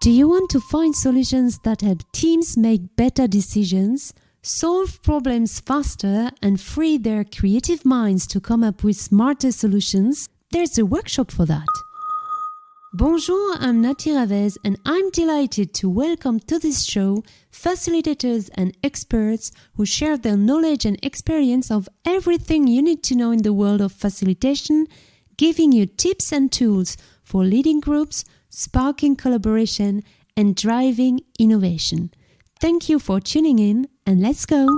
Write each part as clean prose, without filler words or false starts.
Do you want to find solutions that help teams make better decisions, solve problems faster, and free their creative minds to come up with smarter solutions? There's a workshop for that. Bonjour, I'm Nati Ravez, and I'm delighted to welcome to this show facilitators and experts who share their knowledge and experience of everything you need to know in the world of facilitation, giving you tips and tools for leading groups, sparking collaboration, and driving innovation. Thank you for tuning in, and let's go.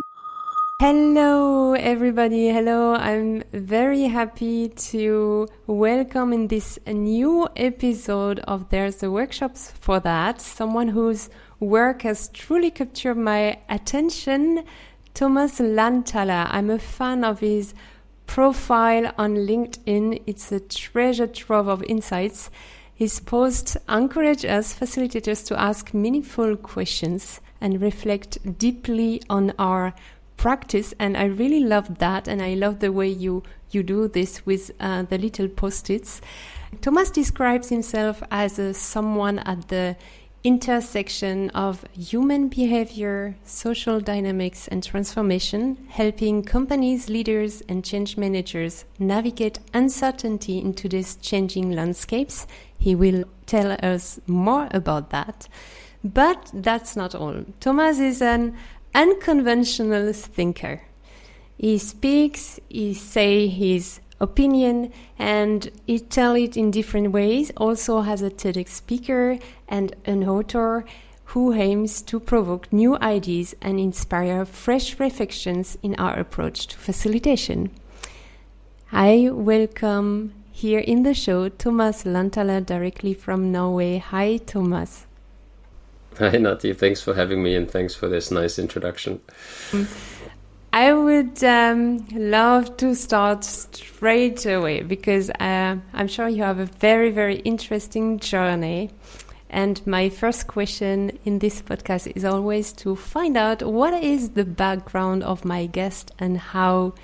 Hello, everybody. Hello. I'm very happy to welcome in this new episode of There's a Workshops for That, someone whose work has truly captured my attention, Thomas Lahnthaler. I'm a fan of his profile on LinkedIn. It's a treasure trove of insights. His posts encourage us facilitators to ask meaningful questions and reflect deeply on our practice, and I really love that, and I love the way you do this with the little post-its. Thomas describes himself as someone at the intersection of human behavior, social dynamics, and transformation, helping companies, leaders, and change managers navigate uncertainty in today's changing landscapes. He will tell us more about that. But that's not all. Thomas is an unconventional thinker. He speaks, he say his opinion, and he tell it in different ways. Also has a TEDx speaker and an author who aims to provoke new ideas and inspire fresh reflections in our approach to facilitation. I welcome here in the show Thomas Lahnthaler directly from Norway. Hi, Thomas. Hi, Nati. Thanks for having me, and thanks for this nice introduction. I would love to start straight away because I'm sure you have a very, very interesting journey. And my first question in this podcast is always to find out what is the background of my guest and how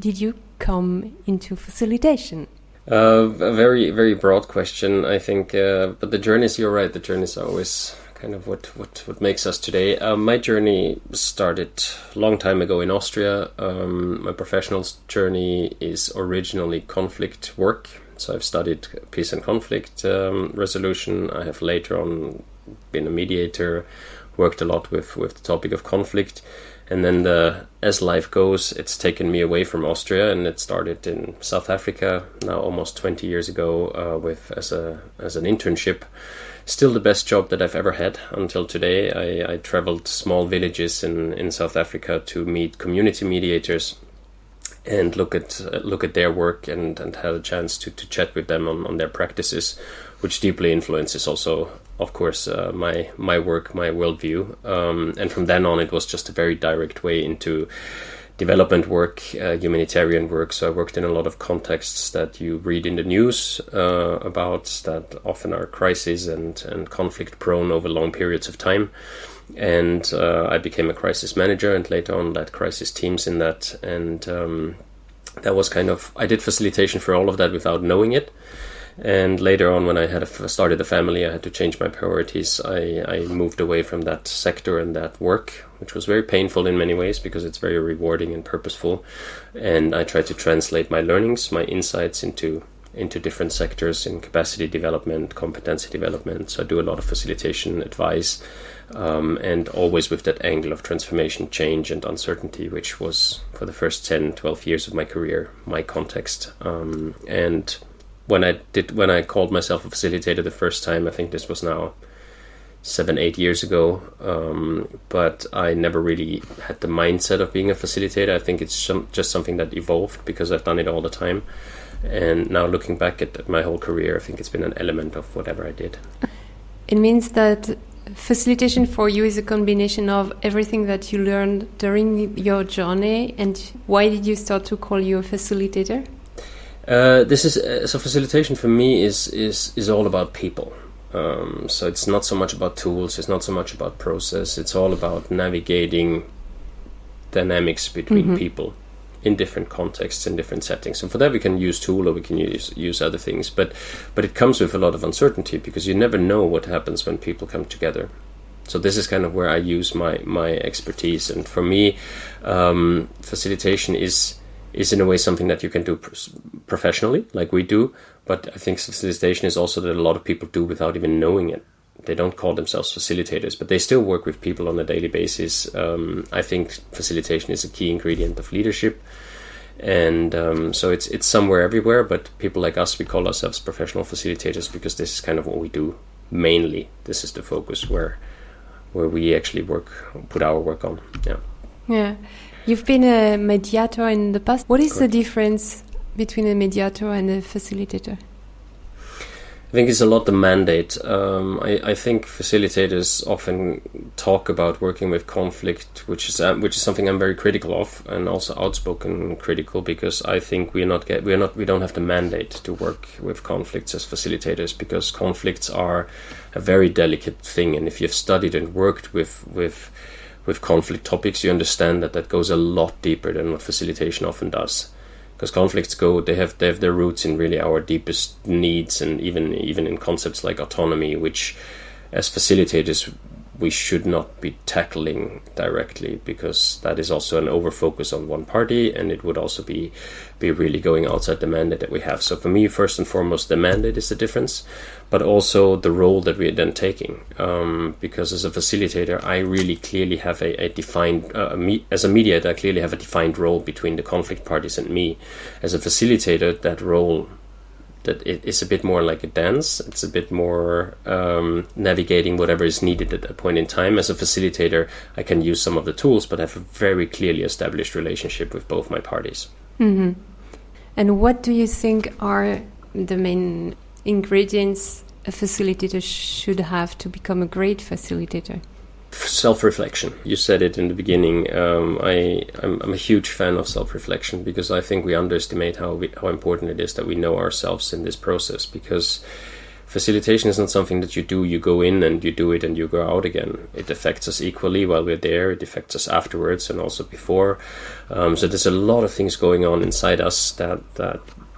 did you come into facilitation? A very, very broad question, I think. But the journeys, you're right, the journeys are always kind of what makes us today. My journey started a long time ago in Austria. My professional journey is originally conflict work. So I've studied peace and conflict resolution. I have later on been a mediator, worked a lot with the topic of conflict. And then as life goes, it's taken me away from Austria, and it started in South Africa now almost 20 years ago as an internship. Still the best job that I've ever had until today. I traveled small villages in South Africa to meet community mediators and look at their work and had a chance to chat with them on their practices, which deeply influences also, of course, my work, my worldview. And from then on, it was just a very direct way into development work, humanitarian work. So I worked in a lot of contexts that you read in the news about that often are crises and conflict prone over long periods of time. And I became a crisis manager and later on led crisis teams in that. And that was I did facilitation for all of that without knowing it. And later on, when I started a family, I had to change my priorities. I moved away from that sector and that work, which was very painful in many ways because it's very rewarding and purposeful. And I tried to translate my learnings, my insights into different sectors in capacity development, competency development. So I do a lot of facilitation advice, and always with that angle of transformation, change, and uncertainty, which was for the first 10, 12 years of my career, my context. And when I called myself a facilitator the first time, I think this was now 7-8 years ago, but I never really had the mindset of being a facilitator. I think it's just something that evolved because I've done it all the time. And now looking back at my whole career, I think it's been an element of whatever I did. It means that facilitation for you is a combination of everything that you learned during your journey. And why did you start to call you a facilitator? So facilitation for me is all about people. So it's not so much about tools, it's not so much about process, it's all about navigating dynamics between people in different contexts, in different settings. And for that we can use tool or we can use other things. But it comes with a lot of uncertainty because you never know what happens when people come together. So this is kind of where I use my expertise. And for me, facilitation is in a way something that you can do professionally, like we do. But I think facilitation is also that a lot of people do without even knowing it. They don't call themselves facilitators, but they still work with people on a daily basis. I think facilitation is a key ingredient of leadership. And so it's somewhere everywhere, but people like us, we call ourselves professional facilitators because this is kind of what we do mainly. This is the focus where we actually put our work on. Yeah. You've been a mediator in the past. What is the difference between a mediator and a facilitator? I think it's a lot the mandate. I think facilitators often talk about working with conflict, which is something I'm very critical of, and also outspoken critical, because I think we don't have the mandate to work with conflicts as facilitators, because conflicts are a very delicate thing, and if you've studied and worked with conflict topics, you understand that goes a lot deeper than what facilitation often does. Because conflicts they have their roots in really our deepest needs, and even in concepts like autonomy, which as facilitators we should not be tackling directly, because that is also an over-focus on one party, and it would also be really going outside the mandate that we have. So for me, first and foremost, the mandate is the difference, but also the role that we're then taking. Because as a facilitator, I really clearly have a defined, as a mediator, I clearly have a defined role between the conflict parties and me. As a facilitator, that role, that it is a bit more like a dance. It's a bit more navigating whatever is needed at that point in time. As a facilitator, I can use some of the tools, but have a very clearly established relationship with both my parties. Mm-hmm. And what do you think are the main ingredients a facilitator should have to become a great facilitator? Self-reflection. You said it in the beginning. I'm a huge fan of self-reflection, because I think we underestimate how important it is that we know ourselves in this process, because facilitation is not something that you go in and you do it and you go out again. It affects us equally while we're there. It affects us afterwards and also before. So there's a lot of things going on inside us that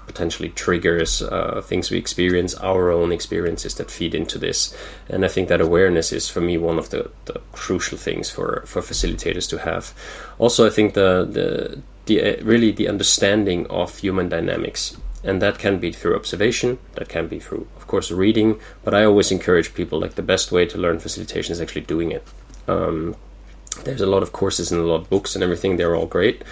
potentially triggers things we experience, our own experiences that feed into this. And I think that awareness is, for me, one of the crucial things for facilitators to have. Also, I think the understanding of human dynamics. And that can be through observation, that can be through, of course, reading, but I always encourage people, like, the best way to learn facilitation is actually doing it. There's a lot of courses and a lot of books and everything, they're all great,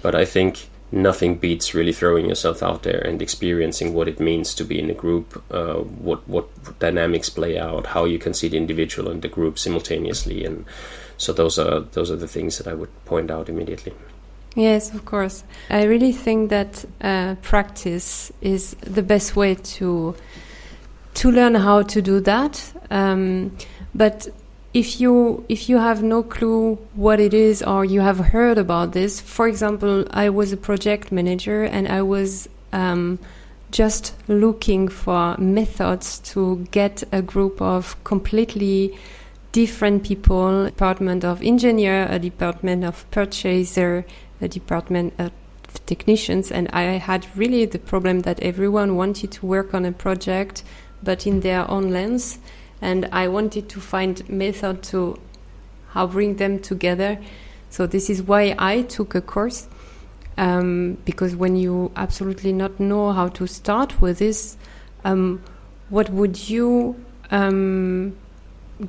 but I think nothing beats really throwing yourself out there and experiencing what it means to be in a group, what dynamics play out, how you can see the individual and the group simultaneously. And so those are the things that I would point out immediately. Yes, of course. I really think that practice is the best way to learn how to do that. But if you have no clue what it is, or you have heard about this, for example, I was a project manager and I was just looking for methods to get a group of completely different people, a department of engineer, a department of purchaser, a department of technicians, and I had really the problem that everyone wanted to work on a project, but in their own lens. And I wanted to find method to how bring them together. So this is why I took a course, because when you absolutely not know how to start with this, what would you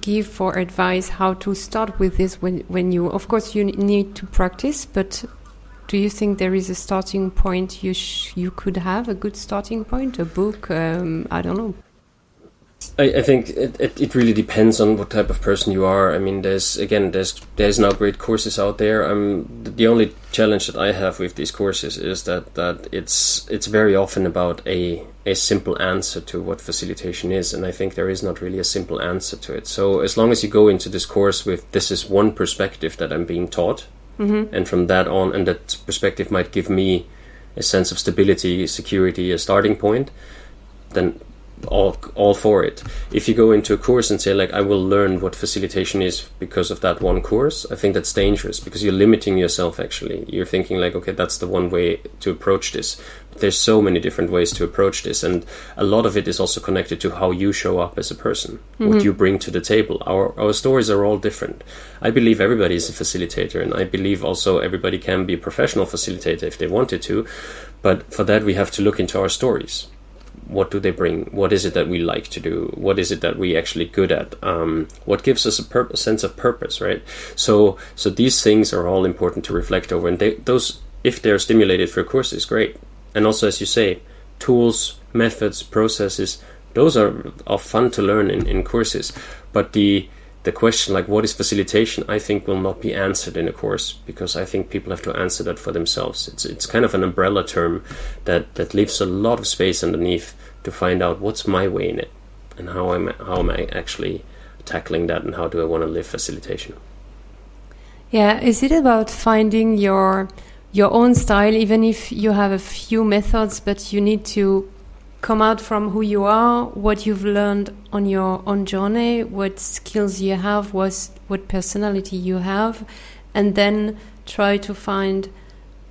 give for advice how to start with this when you, of course, you need to practice, but do you think there is a starting point you could have, a good starting point, a book, I don't know? I think it really depends on what type of person you are. I mean, there's now great courses out there. The only challenge that I have with these courses is that it's very often about a simple answer to what facilitation is, and I think there is not really a simple answer to it. So as long as you go into this course with, this is one perspective that I'm being taught, mm-hmm. and from that on, and that perspective might give me a sense of stability, security, a starting point, then all for it. If you go into a course and say like, I will learn what facilitation is because of that one course, I think that's dangerous, because you're limiting yourself. Actually, you're thinking like, okay, that's the one way to approach this. But there's so many different ways to approach this, and a lot of it is also connected to how you show up as a person, what you bring to the table. Our stories are all different. I believe everybody is a facilitator, and I believe also everybody can be a professional facilitator if they wanted to, but for that we have to look into our stories. What do they bring? What is it that we like to do? What is it that we actually good at? What gives us a sense of purpose, right? So these things are all important to reflect over, and those, if they're stimulated for courses, great. And also, as you say, tools, methods, processes, those are fun to learn in courses. But the question, like, what is facilitation, I think will not be answered in a course, because I think people have to answer that for themselves. It's kind of an umbrella term that leaves a lot of space underneath to find out what's my way in it, and how am I actually tackling that, and how do I want to live facilitation. Yeah, is it about finding your own style, even if you have a few methods, but you need to come out from who you are, what you've learned on your own journey, what skills you have, what personality you have, and then try to find,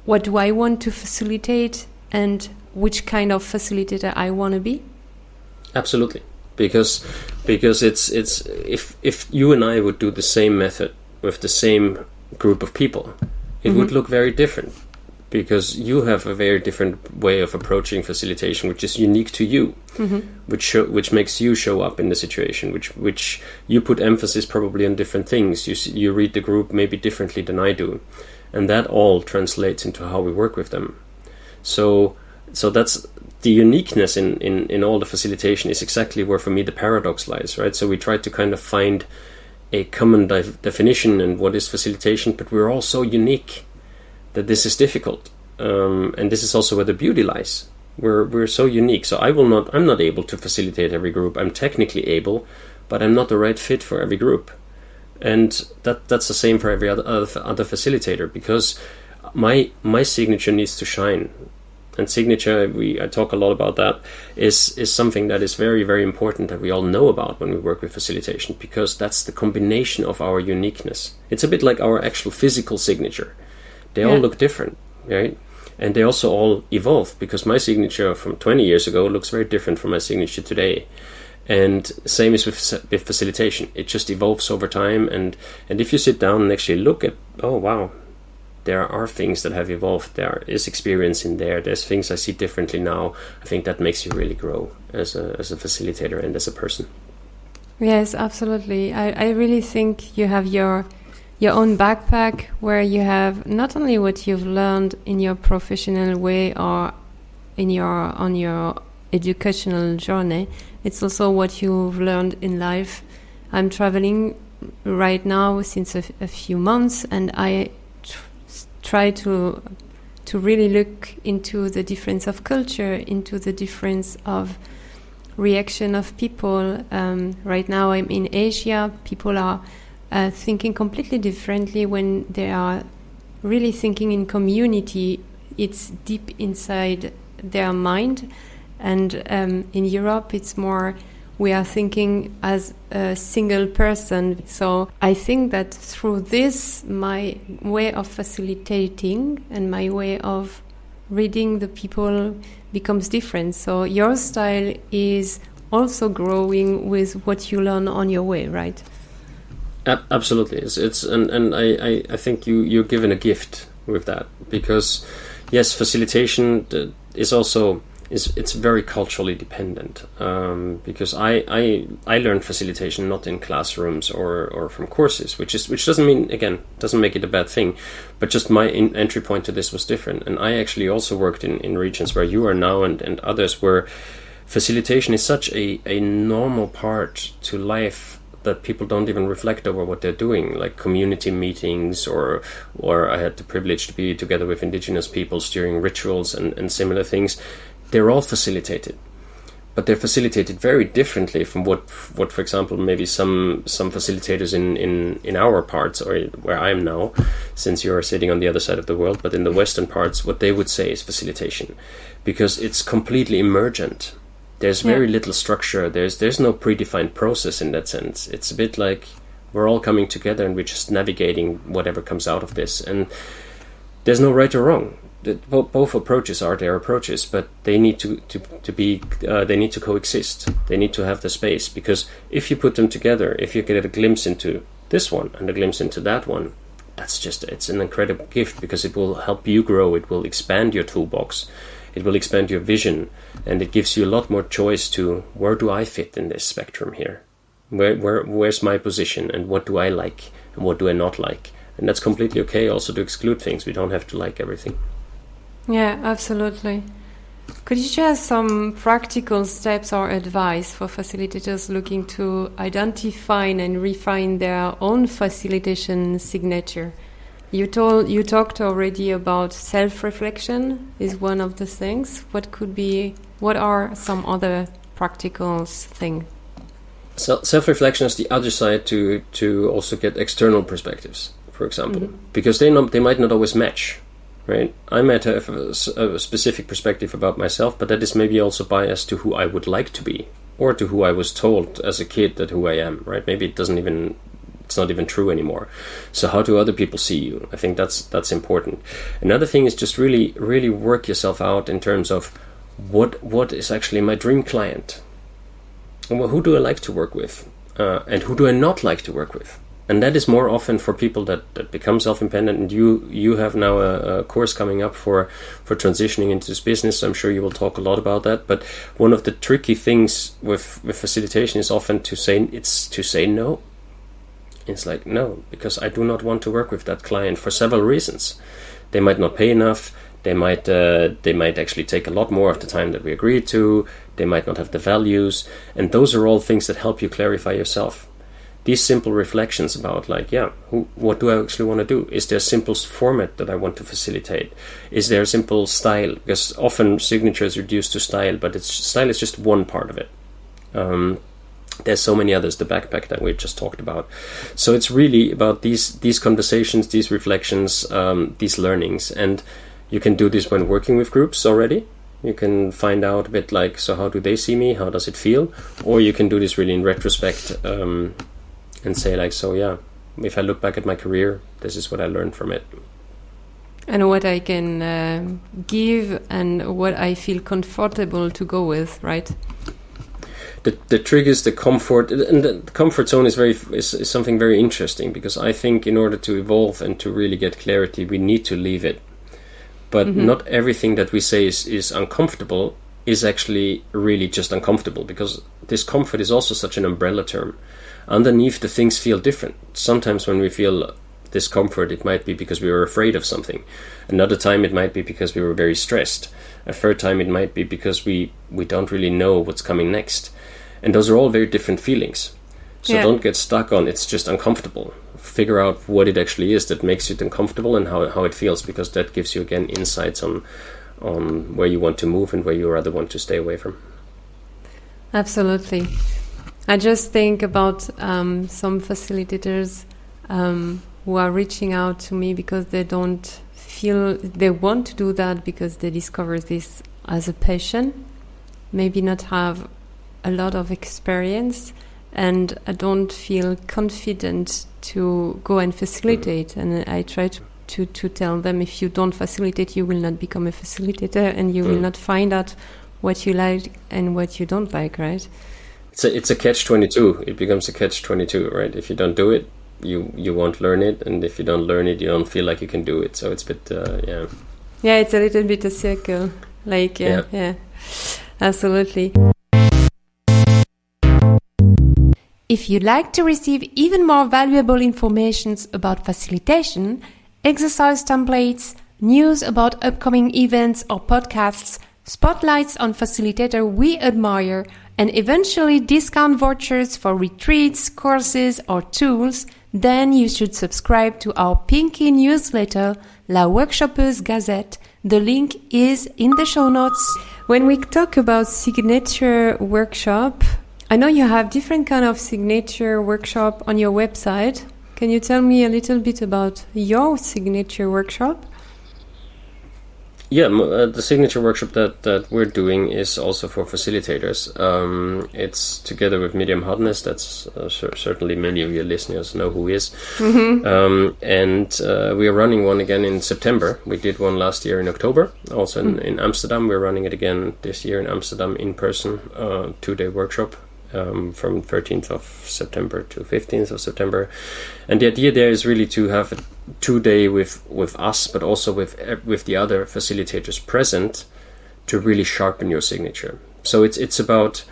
what do I want to facilitate, and which kind of facilitator I want to be? Absolutely, because it's if you and I would do the same method with the same group of people, it would look very different. Because you have a very different way of approaching facilitation, which is unique to you, which makes you show up in the situation, which you put emphasis probably on different things. You read the group maybe differently than I do, and that all translates into how we work with them. So that's the uniqueness in all the facilitation, is exactly where for me the paradox lies, right? So we try to kind of find a common definition and what is facilitation, but we're all so unique that this is difficult, and this is also where the beauty lies. We're so unique. So I'm not able to facilitate every group. I'm technically able, but I'm not the right fit for every group, and that's the same for every other facilitator, because my signature needs to shine. And signature, I talk a lot about that, is something that is very, very important, that we all know about when we work with facilitation, because that's the combination of our uniqueness. It's a bit like our actual physical signature. They all look different, right? And they also all evolve, because my signature from 20 years ago looks very different from my signature today. And same is with facilitation. It just evolves over time. And if you sit down and actually look at, oh, wow, there are things that have evolved. There is experience in there. There's things I see differently now. I think that makes you really grow as a facilitator and as a person. Yes, absolutely. I really think you have your own backpack, where you have not only what you've learned in your professional way or on your educational journey, it's also what you've learned in life. I'm traveling right now since a few months, and I try to really look into the difference of culture, into the difference of reaction of people. Right now I'm in Asia. People are thinking completely differently when they are really thinking in community. It's deep inside their mind. And in Europe, it's more, we are thinking as a single person. So I think that through this, my way of facilitating and my way of reading the people becomes different. So your style is also growing with what you learn on your way, right? Absolutely, and I think you're given a gift with that, because yes, facilitation is also it's very culturally dependent, because I learned facilitation not in classrooms or from courses, which doesn't mean, again, doesn't make it a bad thing, but just my entry point to this was different. And I actually also worked in regions where you are now and others, where facilitation is such a normal part to life that people don't even reflect over what they're doing, like community meetings, or I had the privilege to be together with indigenous peoples during rituals and similar things. They're all facilitated, but they're facilitated very differently from what for example, maybe some facilitators in our parts, or where I am now, since you're sitting on the other side of the world, but in the Western parts, what they would say is facilitation, because it's completely emergent. There's very little structure. There's no predefined process in that sense. It's a bit like we're all coming together and we're just navigating whatever comes out of this. And there's no right or wrong. Both approaches are their approaches, but they need they need to coexist. They need to have the space, because if you put them together, if you get a glimpse into this one and a glimpse into that one, it's an incredible gift, because it will help you grow. It will expand your toolbox. It will expand your vision, and it gives you a lot more choice to, where do I fit in this spectrum here? Where's my position, and what do I like and what do I not like? And that's completely okay also to exclude things. We don't have to like everything. Yeah, absolutely. Could you share some practical steps or advice for facilitators looking to identify and refine their own facilitation signature? You talked already about self-reflection is one of the things. What are some other practical things? Self-reflection is the other side to also get external perspectives, for example, because they might not always match. Right, I might have a specific perspective about myself, but that is maybe also biased to who I would like to be, or to who I was told as a kid that who I am. Right, maybe it's not even true anymore. So how do other people see you? I think that's important. Another thing is just really, really work yourself out in terms of what is actually my dream client, and who do I like to work with, and who do I not like to work with. And that is more often for people that become self-independent. And you have now a course coming up for transitioning into this business. So I'm sure you will talk a lot about that. But one of the tricky things with facilitation is often to say no. It's like, no, because I do not want to work with that client for several reasons. They might not pay enough. They might actually take a lot more of the time that we agreed to. They might not have the values. And those are all things that help you clarify yourself. These simple reflections about, like, what do I actually want to do? Is there a simple format that I want to facilitate? Is there a simple style? Because often signature is reduced to style, but style is just one part of it. There's so many others, the backpack that we just talked about. So it's really about these conversations, these reflections, these learnings. And you can do this when working with groups already. You can find out a bit like, so how do they see me? How does it feel? Or you can do this really in retrospect, and say, like, so if I look back at my career, this is what I learned from it. And what I can give and what I feel comfortable to go with, right? The trick is the comfort, and the comfort zone is something very interesting, because I think in order to evolve and to really get clarity, we need to leave it. But not everything that we say is uncomfortable is actually really just uncomfortable, because discomfort is also such an umbrella term. Underneath, the things feel different. Sometimes when we feel discomfort, it might be because we were afraid of something. Another time it might be because we were very stressed. A third time it might be because we don't really know what's coming next. And those are all very different feelings. So don't get stuck on it's just uncomfortable. Figure out what it actually is that makes it uncomfortable and how it feels, because that gives you, again, insights on where you want to move and where you rather want to stay away from. Absolutely. I just think about some facilitators who are reaching out to me because they don't feel they want to do that, because they discover this as a passion, maybe not have a lot of experience, and I don't feel confident to go and facilitate. And I try to tell them, if you don't facilitate, you will not become a facilitator, and you will not find out what you like and what you don't like, right? It's a catch-22. It becomes a catch-22, right? If you don't do it, you won't learn it, and if you don't learn it, you don't feel like you can do it. So it's a bit, Yeah, it's a little bit a circle. Like, yeah, absolutely. If you'd like to receive even more valuable information about facilitation, exercise templates, news about upcoming events or podcasts, spotlights on facilitator we admire, and eventually discount vouchers for retreats, courses, or tools, then you should subscribe to our Pinky newsletter, La Workshopeuse Gazette. The link is in the show notes. When we talk about signature workshop, I know you have different kind of signature workshop on your website. Can you tell me a little bit about your signature workshop? Yeah, the signature workshop that we're doing is also for facilitators. It's together with Miriam Hodnes. That's certainly many of your listeners know who is. And we are running one again in September. We did one last year in October, also in Amsterdam. We're running it again this year in Amsterdam in person, 2-day workshop. From 13th of September to 15th of September. And the idea there is really to have a 2-day with us, but also with the other facilitators present, to really sharpen your signature. So it's about,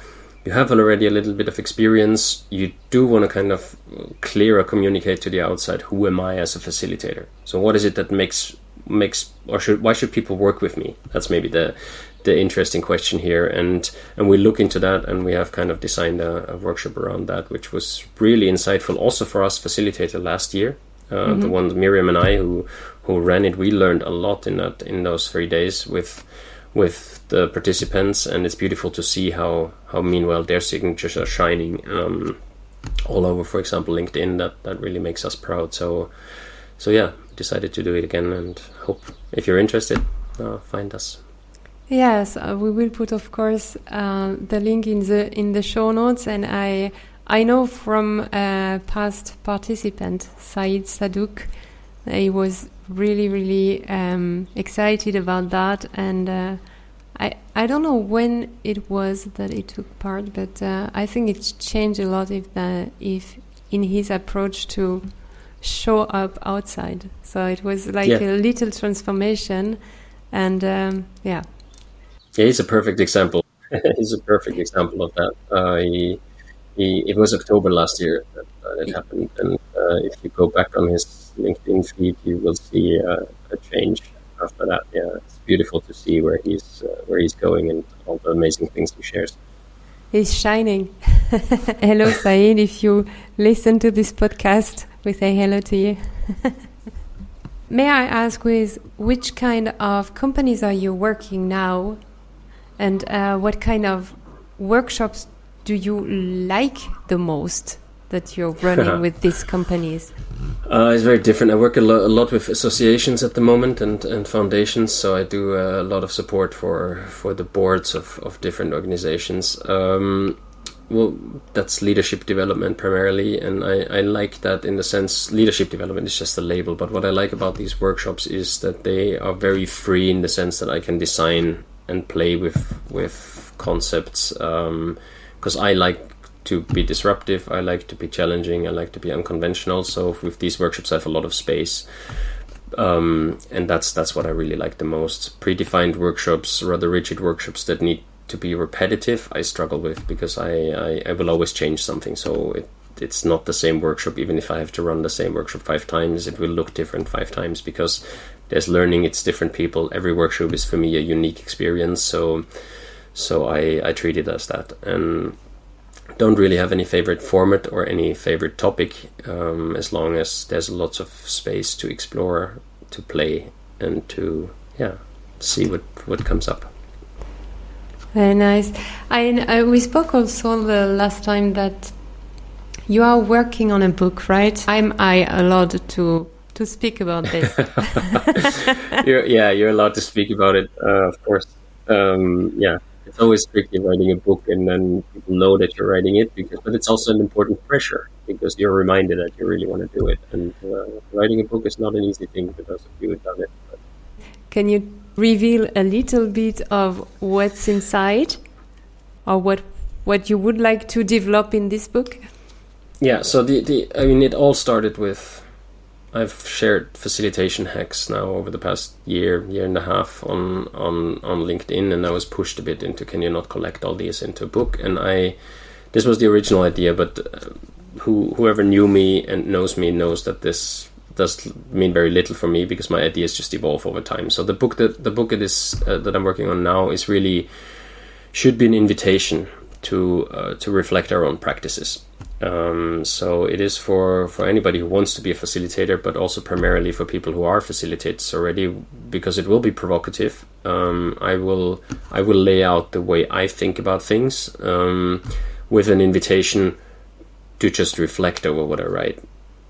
you have already a little bit of experience, you do want to kind of clear or communicate to the outside, who am I as a facilitator? So what is it that makes why should people work with me? That's maybe the interesting question here, and we look into that, and we have kind of designed a workshop around that, which was really insightful also for us facilitator last year. The one Miriam and I who ran it, we learned a lot in those 3 days with the participants, and it's beautiful to see how meanwhile their signatures are shining all over, for example, LinkedIn. That really makes us proud. So yeah, decided to do it again, and hope if you're interested, find us. Yes, we will put, of course, the link in the show notes. And I know from a past participant, Said Sadouk, he was really excited about that. And I don't know when it was that he took part, but I think it's changed a lot if in his approach to show up outside. So it was like a little transformation, and yeah. Yeah, he's a perfect example. He's a perfect example of that. It was October last year that it happened, and if you go back on his LinkedIn feed, you will see a change after that. Yeah, it's beautiful to see where he's going and all the amazing things he shares. He's shining. Hello, Said. If you listen to this podcast, we say hello to you. May I ask, which kind of companies are you working now? And what kind of workshops do you like the most that you're running with these companies? It's very different. I work a lot with associations at the moment and foundations, so I do a lot of support for the boards of different organizations. Well, that's leadership development primarily, and I like that in the sense leadership development is just a label, but what I like about these workshops is that they are very free in the sense that I can design and play with concepts, because I like to be disruptive, I like to be challenging, I like to be unconventional. So with these workshops I have a lot of space, and that's what I really like the most. Predefined workshops, rather rigid workshops that need to be repetitive, I struggle with, because I will always change something. So it's not the same workshop. Even if I have to run the same workshop 5 times, it will look different 5 times, because there's learning, it's different people. Every workshop is for me a unique experience. So I treat it as that, and don't really have any favorite format or any favorite topic, as long as there's lots of space to explore, to play, and to see what comes up. Very nice. We spoke also the last time that you are working on a book, right? Am I allowed to speak about this? You're allowed to speak about it, of course. It's always tricky writing a book and then people know that you're writing it, but it's also an important pressure, because you're reminded that you really want to do it. And writing a book is not an easy thing for those of you who've done it. But. Can you reveal a little bit of what's inside, or what you would like to develop in this book? Yeah, so it all started with, I've shared facilitation hacks now over the past year and a half on LinkedIn, and I was pushed a bit into, can you not collect all these into a book? And this was the original idea, but whoever knew me and knows me knows that this does mean very little for me, because my ideas just evolve over time. So the book that I'm working on now is really should be an invitation to reflect our own practices. So it is for anybody who wants to be a facilitator, but also primarily for people who are facilitators already, because it will be provocative. I will lay out the way I think about things, with an invitation to just reflect over what I write.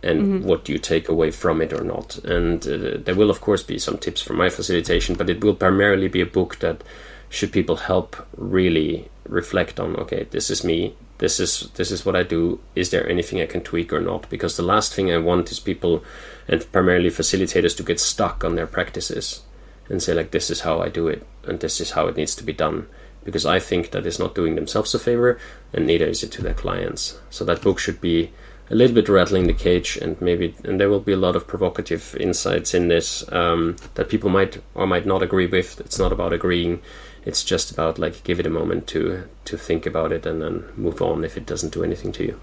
and what do you take away from it or not. And there will of course be some tips from my facilitation, but it will primarily be a book that should people help really reflect on, okay, this is me, this is what I do, is there anything I can tweak or not? Because the last thing I want is people, and primarily facilitators, to get stuck on their practices and say like, this is how I do it and this is how it needs to be done, because I think that is not doing themselves a favor, and neither is it to their clients. So that book should be a little bit rattling the cage, and there will be a lot of provocative insights in this that people might or might not agree with. It's not about agreeing. It's just about like, give it a moment to think about it and then move on if it doesn't do anything to you.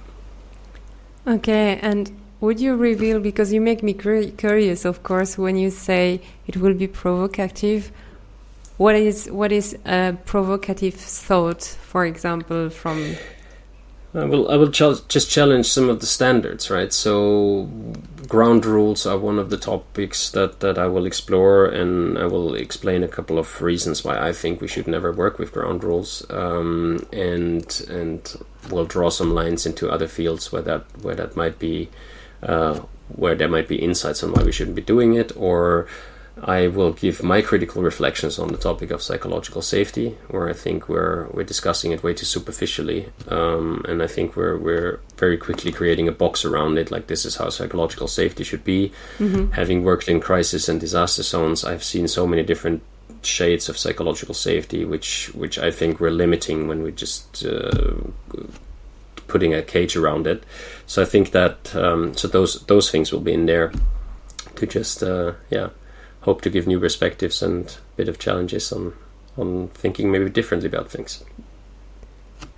Okay, and would you reveal, because you make me curious, of course, when you say it will be provocative, what is a provocative thought, for example, from... I will just challenge some of the standards, right? So ground rules are one of the topics that I will explore, and I will explain a couple of reasons why I think we should never work with ground rules, and we'll draw some lines into other fields where that might be where there might be insights on why we shouldn't be doing it, or I will give my critical reflections on the topic of psychological safety, where I think we're discussing it way too superficially, and I think we're very quickly creating a box around it, like this is how psychological safety should be. Having worked in crisis and disaster zones, I've seen so many different shades of psychological safety, which I think we're limiting when we just putting a cage around it. So I think that so those things will be in there to just hope to give new perspectives and a bit of challenges on thinking maybe differently about things.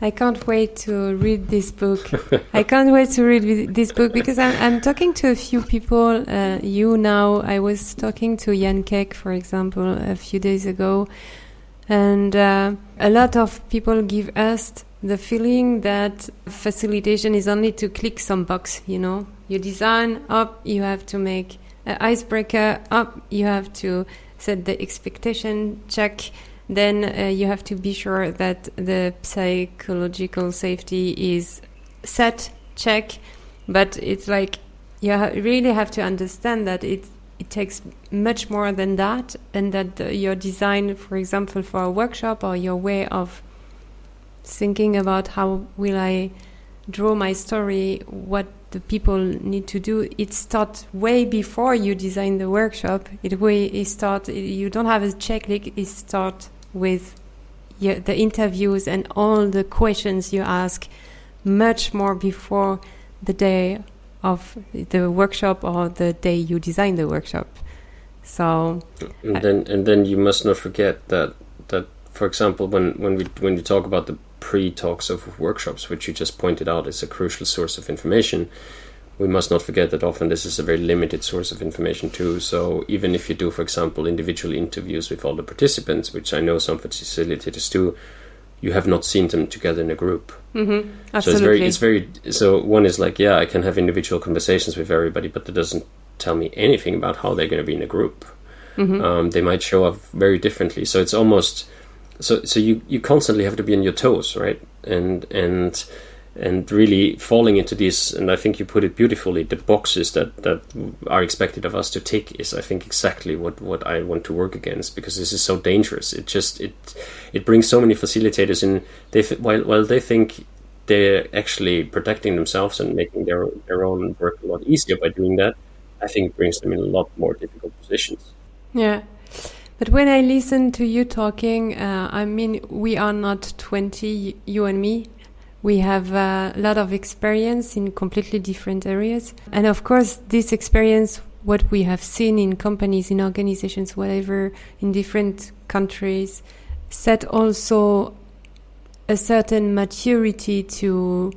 I can't wait to read this book. I can't wait to read this book, because I'm talking to a few people. I was talking to Jan Keck, for example, a few days ago, and a lot of people give us the feeling that facilitation is only to click some box. You design up, you have to make icebreaker up, you have to set the expectation, check, then you have to be sure that the psychological safety is set, check. But it's like you really have to understand that it takes much more than that, and that your design, for example, for a workshop, or your way of thinking about how will I draw my story, what the people need to do, it starts way before you design the workshop. You don't have a checklist. It starts with the interviews and all the questions you ask much more before the day of the workshop or the day you design the workshop. So and then you must not forget that for example, when we talk about the pre-talks of workshops, which you just pointed out is a crucial source of information, we must not forget that often this is a very limited source of information too. So even if you do, for example, individual interviews with all the participants, which I know some facilitators do, you have not seen them together in a group. Absolutely. So one is like, I can have individual conversations with everybody, but that doesn't tell me anything about how they're going to be in a group. They might show up very differently. So it's almost so you constantly have to be on your toes, right? And really falling into these, and I think you put it beautifully, the boxes that are expected of us to tick is, I think, exactly what I want to work against, because this is so dangerous. It brings so many facilitators in. While they think they're actually protecting themselves and making their own work a lot easier by doing that, I think it brings them in a lot more difficult positions. Yeah. But when I listen to you talking, we are not 20, you and me. We have a lot of experience in completely different areas. And of course, this experience, what we have seen in companies, in organizations, whatever, in different countries, set also a certain maturity to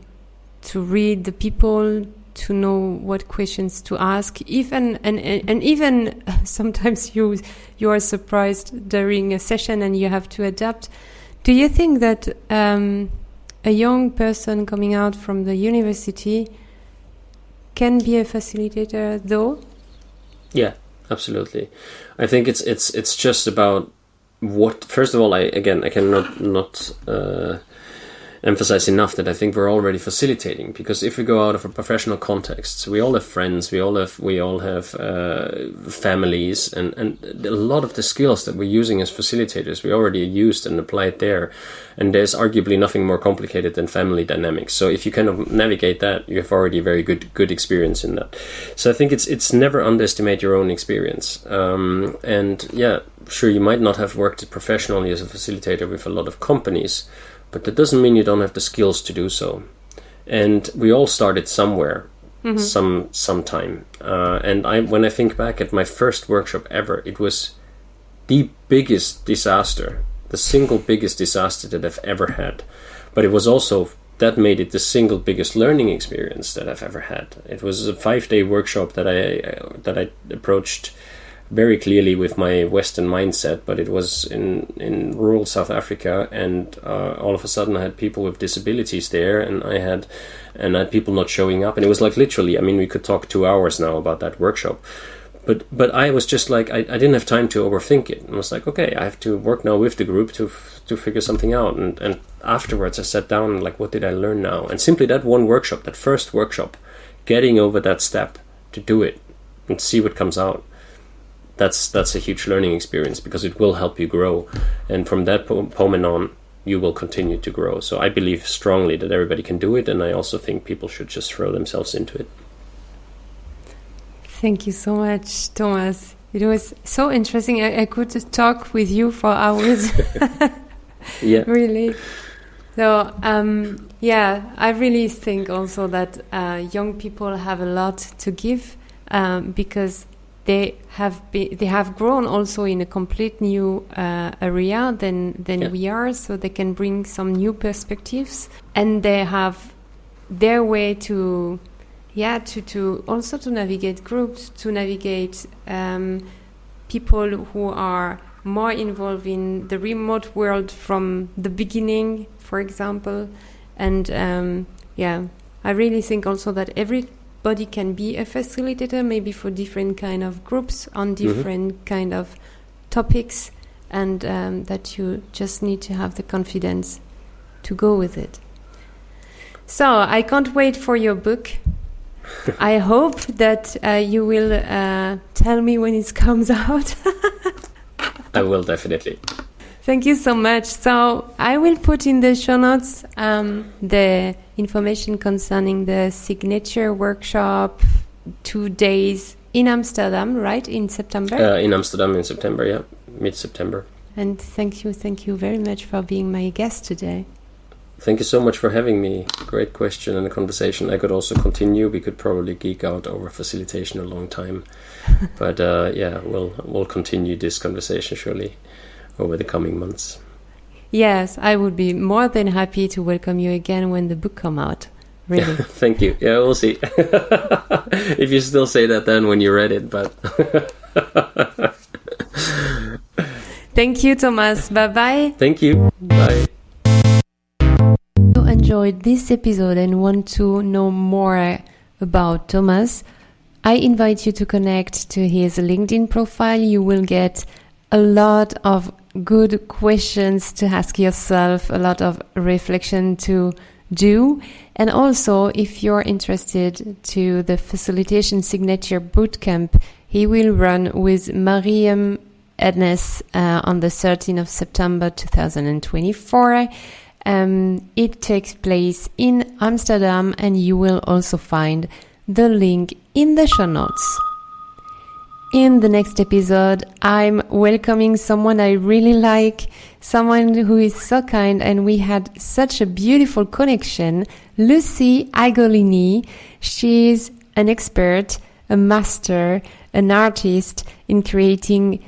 read the people, to know what questions to ask. Even sometimes you are surprised during a session and you have to adapt. Do you think that a young person coming out from the university can be a facilitator, though? Yeah, absolutely. I think it's just about what. First of all, I cannot emphasize enough that I think we're already facilitating, because if we go out of a professional context, we all have friends, we all have families, and a lot of the skills that we're using as facilitators we already used and applied there, and there's arguably nothing more complicated than family dynamics. So if you kind of navigate that, you have already very good experience in that. So I think it's never underestimate your own experience, and yeah, sure, you might not have worked professionally as a facilitator with a lot of companies, but that doesn't mean you don't have the skills to do so. And we all started somewhere, sometime. And when I think back at my first workshop ever, it was the biggest disaster, the single biggest disaster that I've ever had. But it was also, that made it the single biggest learning experience that I've ever had. It was a 5-day workshop that I approached very clearly with my Western mindset, but it was in rural South Africa, and all of a sudden I had people with disabilities there, and I had people not showing up, and it was like literally, I mean, we could talk 2 hours now about that workshop, but I was just like, I didn't have time to overthink it. I was like, okay, I have to work now with the group to figure something out, and afterwards I sat down and like, what did I learn now? And simply that one workshop, that first workshop, getting over that step to do it and see what comes out. That's a huge learning experience, because it will help you grow, and from that moment on you will continue to grow. So I believe strongly that everybody can do it, and I also think people should just throw themselves into it. Thank you so much, Thomas. It was so interesting. I could talk with you for hours. Yeah, really. So I really think also that young people have a lot to give, because they have grown also in a complete new area than we are, so they can bring some new perspectives, and they have their way to also to navigate groups, to navigate people who are more involved in the remote world from the beginning, for example. And I really think also that everybody can be a facilitator, maybe for different kind of groups on different kind of topics, and that you just need to have the confidence to go with it. So I can't wait for your book. I hope that you will tell me when it comes out. I will definitely. Thank you so much. So I will put in the show notes the information concerning the signature workshop, 2 days in Amsterdam, right? In September? In Amsterdam in September, yeah. Mid-September. And thank you very much for being my guest today. Thank you so much for having me. Great question and a conversation. I could also continue. We could probably geek out over facilitation a long time. But we'll continue this conversation surely over the coming months. Yes, I would be more than happy to welcome you again when the book comes out. Really. Thank you. Yeah, we'll see. If you still say that then when you read it, but... Thank you, Thomas. Bye-bye. Thank you. Bye. If you enjoyed this episode and want to know more about Thomas, I invite you to connect to his LinkedIn profile. You will get a lot of good questions to ask yourself, a lot of reflection to do. And also, if you're interested to the Facilitation Signature Bootcamp, he will run with Mariam Ednes on the 13th of September 2024. It takes place in Amsterdam, and you will also find the link in the show notes. In the next episode, I'm welcoming someone I really like, someone who is so kind, and we had such a beautiful connection, Lucy Agolini. She's an expert, a master, an artist in creating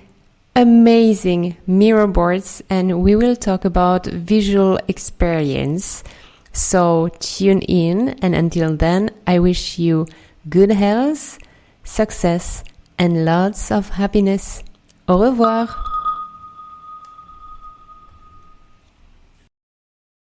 amazing mirror boards, and we will talk about visual experience. So tune in, and until then, I wish you good health, success, and lots of happiness. Au revoir.